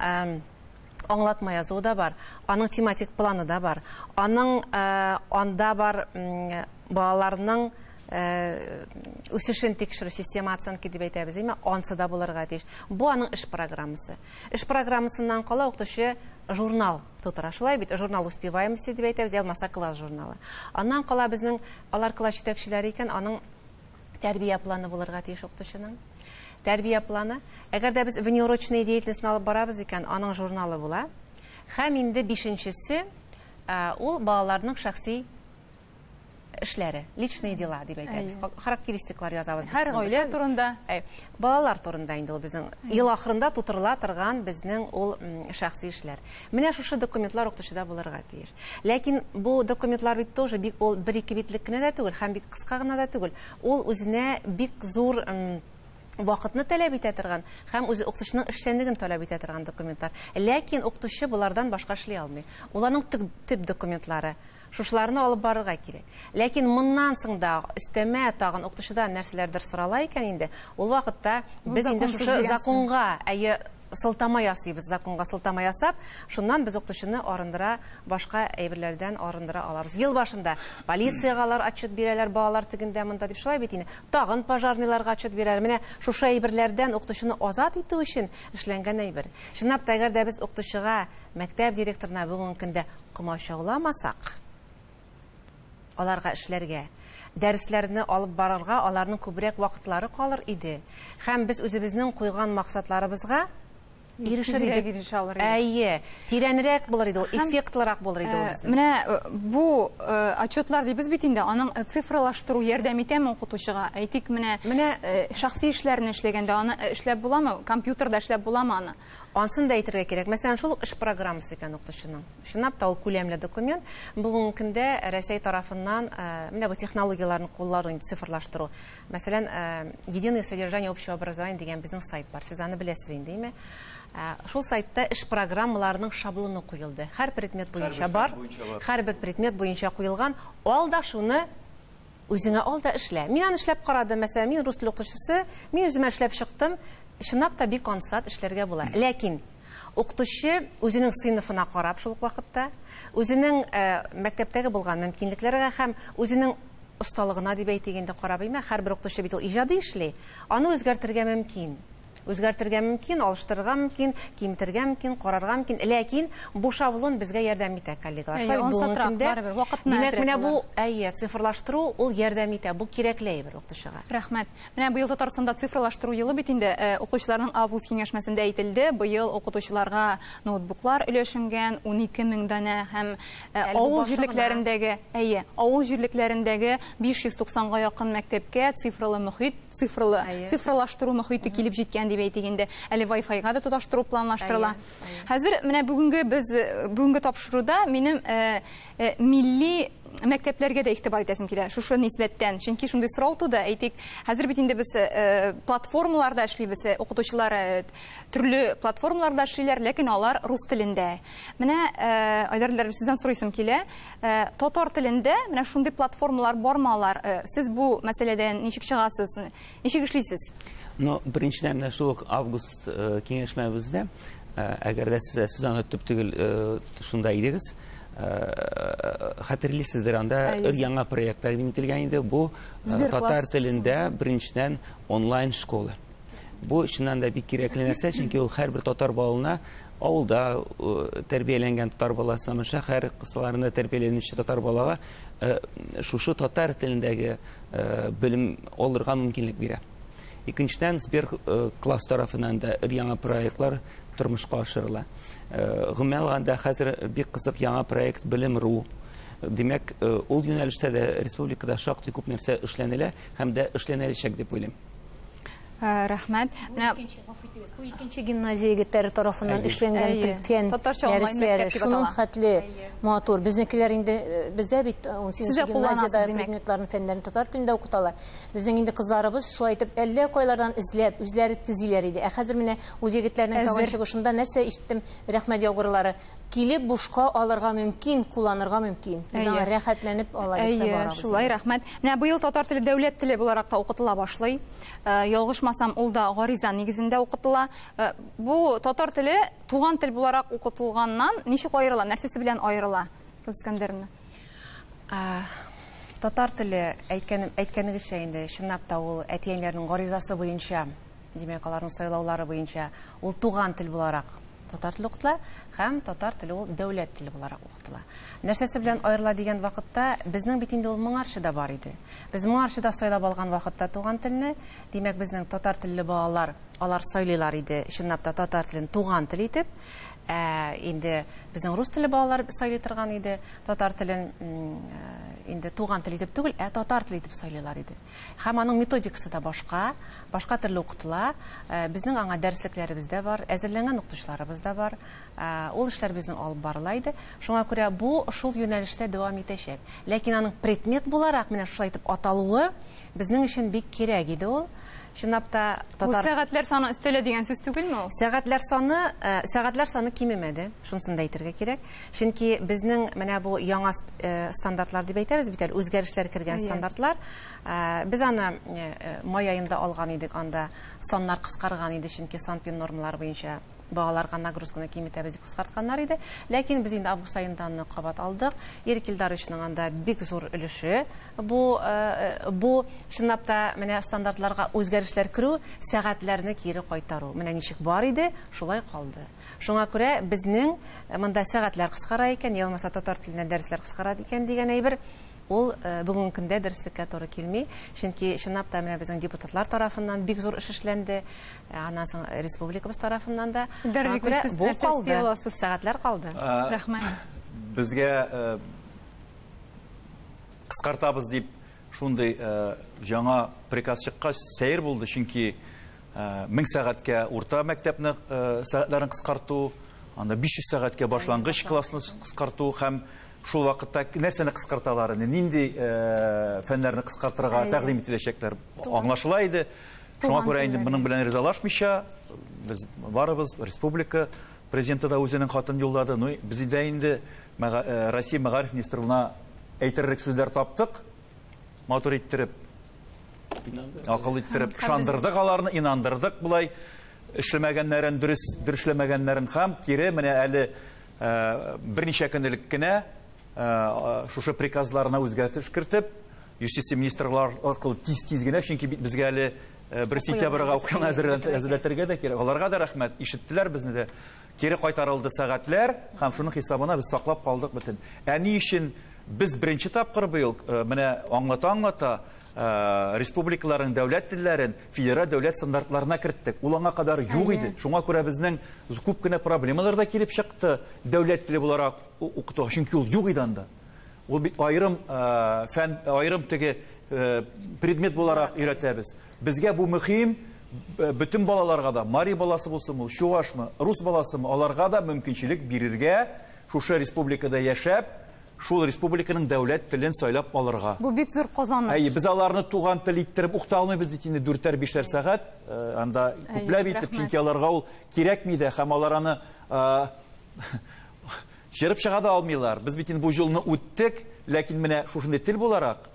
аңлатма язуы да бар, аның тематик планы да бар. Аның анда бар балаларның үсешен тикшерү система оценки дип әйтәбез, ансы да булырга тиеш. Бу аның эш программасы. Эш программасыннан кала укытучы журнал тутыра. Шулай бит, журнал успеваемости дип әйтәбез, ялмаса класс журналы. Аннан кала безнең алар класс җитәкчеләре икән, аның тәрбия планы булырга тиеш укытучының. Тәрбия планы. Әгәр дә без внеурочная деятельность алып барабыз икән, аның журналы була. Һәм инде 5-нчесе ул балаларның шәхси эшләре, личные дела дип әйтәбез. Характеристиклар язабыз. Һәр гаилә турында, балалар турында инде ул безнең ел ахырында тутырыла торган безнең ул шәхси эшләр. Менә шушы документлар укытучыда булырга тиеш. Ләкин бу документлар бит тоже бик ул 1-2 битлек кенә дә түгел, һәм бик кыска гына да түгел. Ул үзенә бик зур вакытны таләп итә торган һәм үзе укытучының эшчәнлеген таләп итә торган документлар. Ләкин укытучы булардан башка эшли алмый. Уларның тип документлары шушларны алып барырга кирәк. Ләкин моннан соң да өстәмә тагын укытучыдан нәрсәләрдер сорала икән инде, ул вакытта без инде шушы законга, сылтама ясыйбыз, законга сылтама ясап, шуннан без укытучыны арындыра, башка әйберләрдән арындыра алабыз. Ел башында полициялар отчет бирәләр, балалар тегендә монда дип шулай бит инде. Тагын пожарныйларга отчет бирәләр. Менә шушы әйберләрдән укытучыны азат итү өчен эшләнгән әйбер. Чынлап та, әгәр дә без укытучыга, мәктәп директорына бүгенге көндә комачауламасак, аларга эшләргә, дәресләрне алып барырга аларның күбрәк вакытлары калыр иде. Һәм без үзебезнең куйган максатларыбызга ирешер идек. Әйе, тирәнрәк булыр иде, эффектлырак булыр иде ул безнең. Менә бу отчетлар дибез бит инде, аның цифрлаштыру ярдәм итәме укытучыга? Әйтик, менә шәхси эшләрне эшләгәндә аны эшләп буламы? Компьютерда эшләп буламы аны? Ансын да әйтергә кирәк. Мәсәлән, шул эш программасы икән укытучының. Чынлап та ул күләмле документ. Бүгенге көндә Россия тарафыннан менә бу технологияларны куллану, цифрлаштыру. Мәсәлән, единое содержание общего образования дигән безнең сайт бар. Сез аны беләсез инде, әйме? Шул сайтта эш программаларының шаблоны куелды. Һәр предмет буенча бар. Һәр предмет буенча куелган. Алда шуны үзеңә алда эшлә. Мин аны эшләп карадым. Мәсәлән, мин рус тел укытучысы, мин үземә эшләп чыктым. Чынлап та бик ансат эшләргә була. Ләкин укытучы үзенең сыйныфына карап шул вакытта, үзенең мәктәптәге булган мөмкинлекләргә һәм үзенең осталыгына дип әйтегәндә карап, һәрбер укытучы бит ул иҗади эшли. Аны үзгәртергә мөмкин. Үзгәртергә мөмкин, алыштырырга мөмкин, кимтергә мөмкин, карарга мөмкин. Ләкин бу шаблон безгә ярдәм итә, коллегалар. Димәк, менә бу цифрлаштыру ул ярдәм итә. Бу кирәкле әйбер укытучыга. Рәхмәт. Менә быел Татарстанда цифрлаштыру елы бит инде укытучыларның август киңәшмәсендә әйтелде. Быел укытучыларга ноутбуклар өләшенгән 12 мең данә һәм авыл җирлекләрендәге, авыл җирлекләрендәге 590-га якын мәктәпкә цифрлы мөхит, цифрлаштыру мөхите килеп җиткән дип әйтегәндә, әле Wi-Fi-га да тоташтыру планлаштырыла. Хәзер менә бүгенге тапшыруда минем милли мәктәпләргә дә игътибар итәсем килә. Шушы нисбәттән, чөнки шундый сорау туды. Әйтик, хәзер бит инде без платформаларда эшлибез, укытучылар төрле платформаларда эшлиләр, ләкин алар рус телендә. Менә Айдар, сездән сорыйсым килә. Татар телендә менә шундый платформалар бармалар. Сез бу мәсьәләдән ничек чыгасыз? Ничек эшлисез? Но беренчедән шул август киңәшмәбездә, әгәр дә сез аны төп түгел шунда идегез, хәтерлисездер, анда яңа проект тәкъдим ителгән иде. Бу татар телендә беренчедән онлайн школа. Бу чыннан да бик кирәкле нәрсә, чөнки ул һәрбер татар балаларына авылда тәрбияләнгән татар баласына, шәһәр кысаларында тәрбияләнүче татар балага шушы татар телендәге белем алырга мөмкинлек бирә. Икенчедән, Сбер класс тарафыннан да яңа проектлар тормышка ашырыла. Гомумән алганда хәзер бик кызык яңа проект Белем.ру. Димәк, ул юнәлештә дә республикада шактый күп нәрсә эшләнелә һәм дә эшләнәчәк дип уйлыйм. Рәхмәт. Бу икенче гимназия тарафыннан эшләнгән фән дәресләре шуның хәтле матур. Безнекеләр инде бездә бит 18 гимназиядә предметларны фәннәрен татар телендә укыталар. Безнең инде кызларыбыз шулай итеп әллә кайлардан эзләп үзләре төзиләр иде. Хәзер менә ул егетләрнең тагын чыгышында нәрсә ишеттем, рәхмәт яугырлары. Килеп бушка алырга мөмкин, кулланырга мөмкин. Без аңа рәхәтләнеп алабыз барабыз. Шулай, рәхмәт. Менә быел татар теле дәүләт теле буларак та укытыла башлый. Ялгышмасам, ул да гариза нигезендә укытыла. Бу татар теле туган тел буларак укытылганнан ничек аерыла? Нәрсәсе белән аерыла? Искәндәрне. Татар теле әйткәнегезчә инде, чынлап та ул әтиәннәрнең гаризасы буенча, димәк, аларның сайлаулары буенча, ул туган тел буларак татар теле укытыла һәм татар теле ул дәүләт теле буларак укытыла. Нәрсәсе белән аерыла дигән вакытта, безнең бит инде ул моңарчыда бар иде. Без моңарчыда сайлап алган вакытта туган телне, димәк, безнең татар телле балалар, алар сайлыйлар иде, чынлап та татар телен туган тел итеп. Инде безнең рус теле балалар сайлый торган иде, татар телен инде туган тел итеп түгел, татар теле итеп сайлыйлар иде. Һәм аның методикасы да башка төрле укытыла. Безнең аңа дәреслекләребез дә бар, әзерләнгән укытучыларыбыз да бар. Ул эшләр безнең алып барыла иде. Шуңа күрә бу шул юнәлештә дәвам итәчәк. Ләкин аның предмет буларак менә шулай итеп аталуы безнең өчен бик кирәк иде ул. Чынлап та татар сәгатьләр саны өстәлә дигән сүз түгелме ул? Сәгатьләр саны кимемәде, шунысын да әйтергә кирәк. Чөнки безнең менә бу яңа стандартлар дип әйтәбез бит, үзгәрешләр кергән стандартлар. Без аны май аенда алган идек, анда саннар кыскарган иде, чөнки Санпин нормалары буенча балаларга нагрузканы киметәбез дип кыскартканнар иде. Ләкин без инде август аенда аны кабат алдык. Эрик Илдаровичның анда бик зур өлеше. Бу чынлап та менә стандартларга үзгәрешләр керү, сәгатьләрне кире кайтару. Менә ничек бар иде, шулай калды. Шуңа күрә безнең монда сәгатьләр кыскара икән, ялмаса татар теленнән дәресләр кыскара икән дигән әйбер. Ул бүгенге көндә дәреслеккә туры килми. Чөнки чынлап та менә безнең депутатлар тарафыннан бик зур эш эшләнде. Аннан соң республикабыз тарафыннан да бу калды. Сәгатьләр калды. Рәхмәт. Безгә кыскартабыз дип шундый жаңа приказ чыккач сәер булды, чөнки 1000 сәгатькә урта мәктәпне сәгатьләрен кыскарту, анда 500 сәгатькә башлангыч классны кыскарту һәм шул вакытта нәрсәне кыскарталар, нинди фәннәрне кыскартырга тәкъдим ителәчәкләр аңлашыла иде. Шуңа күрә инде моның белән ризалашмыйча без барыбыз республика президенты да үзенең хатын юллады. Без инде Россия мәгариф министрлыгына әйтерлек сүзләр таптык. Матур иттереп, акыл иттереп, шандырдык аларны, инандырдык, булай эшләмәгәннәрен, дөрүшләмәгәннәрен һәм кире менә әле берничә көнлек кенә шушы приказларына үзгәртеш кертеп, юстиция министрлыгы аркылы тиз генә, чөнки безгә әле 1 сентябрьгә укуны әзерләтергә дә кирәк. Аларга да рәхмәт, ишеттеләр безне дә. Кире кайтарылды сәгатьләр һәм шуның хисабына без саклап калдык бөтен. Ни өчен без беренче тапкыр быел менә аңлата республикаларның дәүләт телләрен федераль дәүләт стандартларына керттек. Ул аңа кадар юк иде. Шуңа күрә безнең күп кенә проблемалар да килеп чыкты дәүләт теле буларак укыту, чөнки ул юк иде анда. Ул бит айрым фән, айрым теге предмет буларак өйрәтәбез. Безгә бу мөһим, bütün балаларга да, Мари баласы булсымы, Чувашмы, Рус баласымы, аларга да мөмкинчелек бирергә, шушы республикада яшәп, шул республиканың дәүләт телен сайлап алырга. Бу бик зур казаныш. Без аларны туган тел иттереп укыта алмыйбыз ди, 4-5 сәгать, анда күпләп итеп, чөнки аларга ул кирәкми дә, һәм алар аны җырып чыга да алмыйлар. Без бит бу юлны үттек, ләкин менә шушындай тел буларак,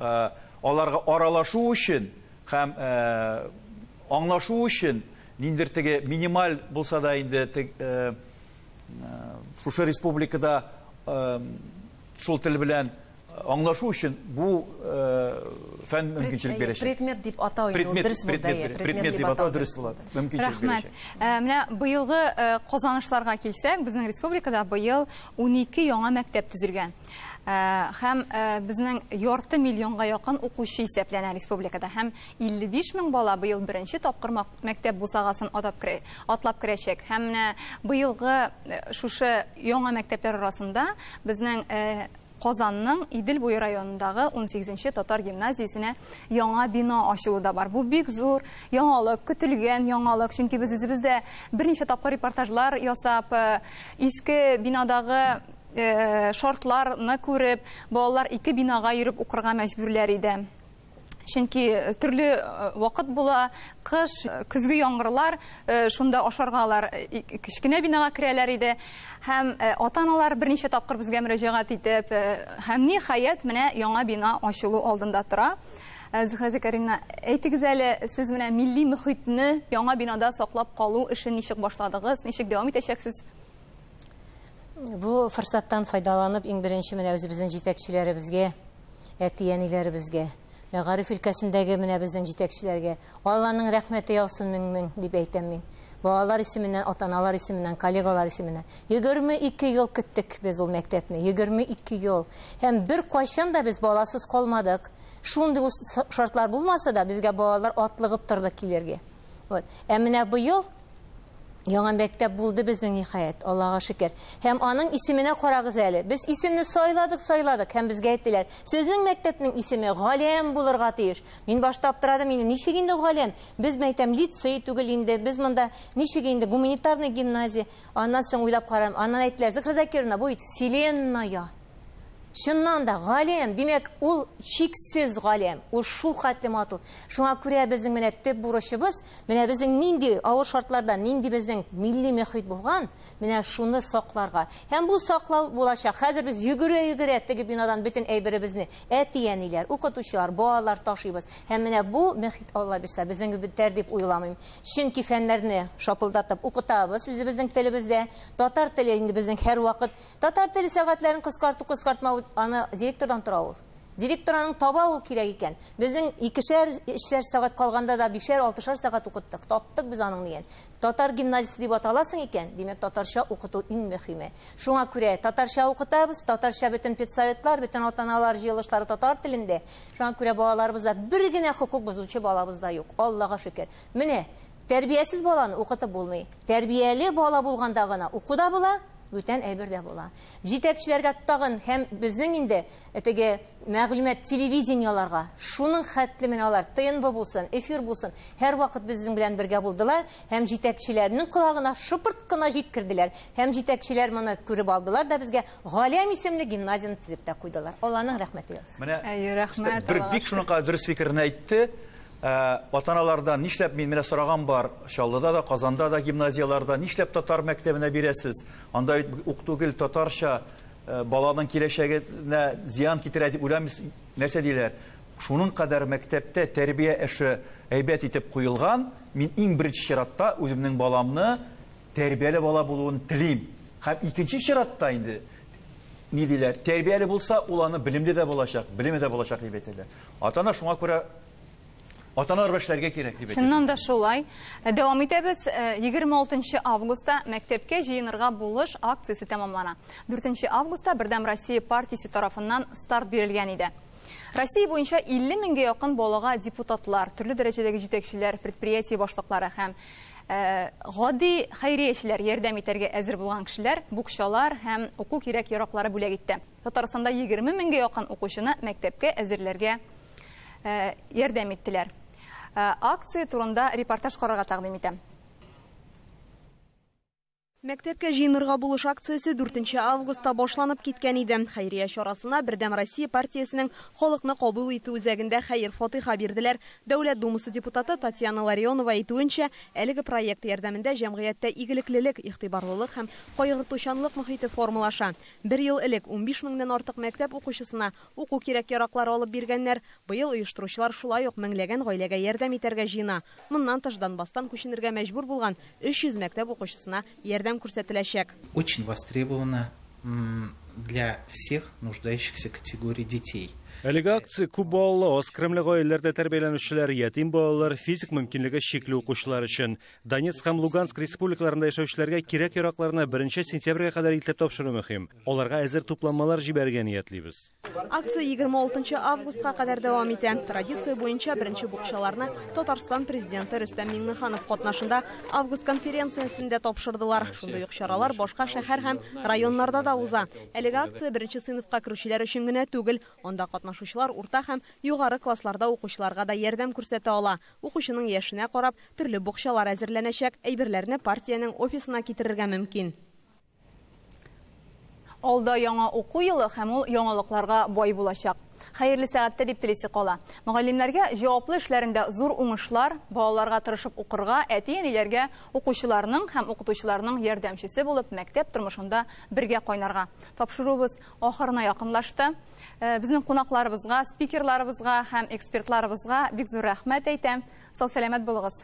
аларга аралашу өчен һәм аңлашу өчен ниндидер теге минималь булса да инде шушы республикада шул тел белән аңлашу өчен бу фән мөмкинчелек бирәчәк. Предмет дип атау инде дөрес булды. Предмет дип атау дөрес булды. Мөмкинчелек бирәчәк. Менә быелгы казанышларга килсәк, безнең республикада быел 12 яңа мәктәп төзелгән. Һәм безнең 2 миллионга якын укучы исәпләнә республикада. Һәм 55 мең бала быел беренче тапкыр мәктәп бусагасын атлап керәчәк. Һәм менә быелгы шушы яңа мәктәпләр арасында безнең Казанның Идел буе районындагы 18-нче татар гимназиясенә яңа бина ачылу да бар. Бу бик зур яңалык, көтелгән яңалык, чөнки без үзебездә берничә тапкыр репортажлар ясап, иске бинадагы шартларны күреп, балалар 2 бинага йөреп укырга мәҗбүрләр иде. Чөнки төрле вакыт була, кыш, көзге яңгырлар, шунда ашаргалар кичкенә бинага керәләр иде. Һәм ата-аналар берничә тапкыр безгә мөрәҗәгать итеп, һәм ниһаять менә яңа бина ачылу алдында тора. Зөһрә Кәримовна, әйтегез әле, сез менә милли мөхитне яңа бинада саклап калу эшен ничек башладыгыз, ничек дәвам итәчәксез? Бу фырсаттан файдаланып, иң беренче менә үзебезнең җитәкчеләребезгә, әти-әниләребезгә, мәгариф өлкәсендәге менә безнең җитәкчеләргә Алланың рәхмәте яусын мең дип әйтәм мин. Балалар исеменнән, ата-аналар исеменнән, коллегалар исеменнән 22 ел көттек без ул мәктәпне, 22 ел. Һәм бер кайчан да без баласыз калмадык. Шундый шартлар булмаса да безгә балалар атлыгып торды килергә. Ә менә быел яңа мәктәп булды безнең ниһаять, Аллага шөкер. Һәм аның исеменә карагыз әле. Без исемне сайладык, һәм безгә әйттеләр, сезнең мәктәпнең исеме Галәм булырга тиеш. Мин башта аптырадым, инде ничек инде Галәм? Без мәктәп лицей түгел инде, без монда ничек инде гуманитарный гимназия. Аннан соң уйлап карам, аннан әйттеләр, Зөһрә Закировна, бу Вселенная. Шыннан да галем, демек, ул шиксез галем, ул шул хәтле матур. Шуңа күрә безнең менә төп бурычыбыз, менә безнең нинди авыр шартларда, нинди безнең милли мөхит булган, менә шуны сакларга. Һәм бу саклау булачак. Хәзер без йөгерә теге бинадан бөтен әйберебезне, әти-әниләр, укытучылар, балалар ташыйбыз. Һәм менә бу мөхит Алла бирсә, безнең бетәр дип уйламыйм. Чөнки фәннәрне шапылдатып укытабыз үзебезнең телебездә. Татар теле инде безнең һәр вакыт. Татар теле сәгатьләрен кыскартмау аны директордан тора ул. Директорның таба ул кирәк икән. Безнең 2-3 сәгать калганда да 5-6 сәгать укыттык. Таптык без аның дигән. Татар гимназиясе дип аталасың икән. Димәк, татарча укыту иң мөһиме. Шуңа күрә татарча укытабыз, татарча бөтен педсоветлар, бөтен ата-аналар җыелышлары татар телендә. Шуңа күрә балаларыбызда бер генә хукук бозучы балабызда юк. Аллага шөкер. Менә тәрбиясез баланы укытып булмый. Тәрбияле бала булганда гына укуда була. Бүтән әйбердә була. Җитәкчеләргә тагын һәм безнең инде теге мәгълүмат телевиденияларга шуның хәтле менә алар ТНВ булсын, эфир булсын, һәр вакыт безнең белән бергә булдылар һәм җитәкчеләрнең колагына шыпырт кына җиткерделәр. Һәм җитәкчеләр моны күреп алдылар да безгә Галям исемле гимназияны төзеп тә куйдылар. Алланың рәхмәте яссын. Менә рәхмәт. Бер бик шуңа дөрес фикерне әйтте. Ата-аналардан нишләп мин менә сораган бар, Шаллыда да, Казанда да гимназияларда нишләп татар мәктәбенә бирәсез? Анда ук түгел татарча баланың киләчәгенә зыян китерә дип уйламыйсыз. Нәрсә диләр? Шуның кадәр мәктәптә тәрбия эше әйбәт итеп куелган, мин иң беренче чиратта үземнең баламны тәрбияле бала булуын телим. Һәм икенче чиратта инде ни диләр? Тәрбияле булса, ул аны белемле дә булачак, белеме дә булачак дип әйтәләр. Ата-ана шуңа күрә Ата-аналар эшләргә кирәк дип әйтәсез. Шуннан да шулай. Дәвам итәбез. 26 августта мәктәпкә җыенырга булыш акциясе тәмамлана. 4 августта Бердәм Россия партиясе тарафыннан старт бирелгән иде. Россия буенча 50 меңгә якын балага депутатлар, төрле дәрәҗәдәге җитәкчеләр, предприятие башлыклары һәм гади хәйриячеләр ярдәм итәргә әзер булган кешеләр, букчалар һәм уку кирәк яраклары бүләк итте. Татарстанда 20 меңгә якын укучыны мәктәпкә әзерләргә ярдәм иттеләр. Акция турында репортаж карарга тәкъдим итәм. Мәктәпкә җыенырга булыш акциясе 4 августта башланып киткән иде. Хәйрия чарасына Бердәм Россия партиясенең халыкны кабул итү үзәгендә хәйр фатиха бирделәр. Дәүләт думасы депутаты Татьяна Ларионова әйтүенчә, әлеге проект ярдәмендә җәмгыятьтә игелеклелек, игътибарлылык һәм кайгыртучанлык мөхите формалаша. 1 ел элек 15 меңнән артык мәктәп укучысына уку кирәк яраклар алып биргәннәр. Быел оештыручылар шулай ук меңләгән гаиләгә ярдәм итәргә җыена. Моннан тыш Донбасстан күченергә мәҗбүр булган 300 мәктәп укучысына ярдәм күрсәтеләчәк. Очень востребована для всех нуждающихся категорий детей. Әлеге акция күп балалы, аз кремле гаиләләрдә тәрбияләнүчеләр, ятим балалар, физик мөмкинлеге чикле укучылар өчен. Донецк һәм Луганск республикаларында яшәүчеләргә кирәк яракларны 1 сентябрьгә кадәр илтеп тапшыру мөһим. Аларга әзер тупланмалар җибәргә ниятлибез. Акция 26 августка кадәр дәвам итә. Традиция буенча беренче букчаларны Татарстан президенты Рөстәм Миңнеханов катнашында август конференциясендә тапшырдылар. Шундый ук чаралар башка шәһәр һәм районнарда да уза. Әлеге акция 1 сыйныфка керүчеләр өчен генә түгел, анда катнашучылар урта һәм югары классларда укучыларга да ярдәм күрсәтә ала. Укучының яшенә карап, төрле букчалар әзерләнәчәк, әйберләрне партияның офисына китерергә мөмкин. Алда яңа уку елы һәм ул яңалыкларга бай булачак. Хәерле сәгатьтә дип телисе кала. Мөгаллимнәргә җаваплы эшләрендә зур уңышлар, балаларга тырышып укырга, әти-әниләргә укучыларның һәм укытучыларның ярдәмчесе булып мәктәп тормышында бергә кайнарга. Тапшырубыз ахырына якынлашты. Безнең кунакларыбызга, спикерларыбызга һәм экспертларыбызга бик зур рәхмәт әйтәм. Сау сәламәт булыгыз.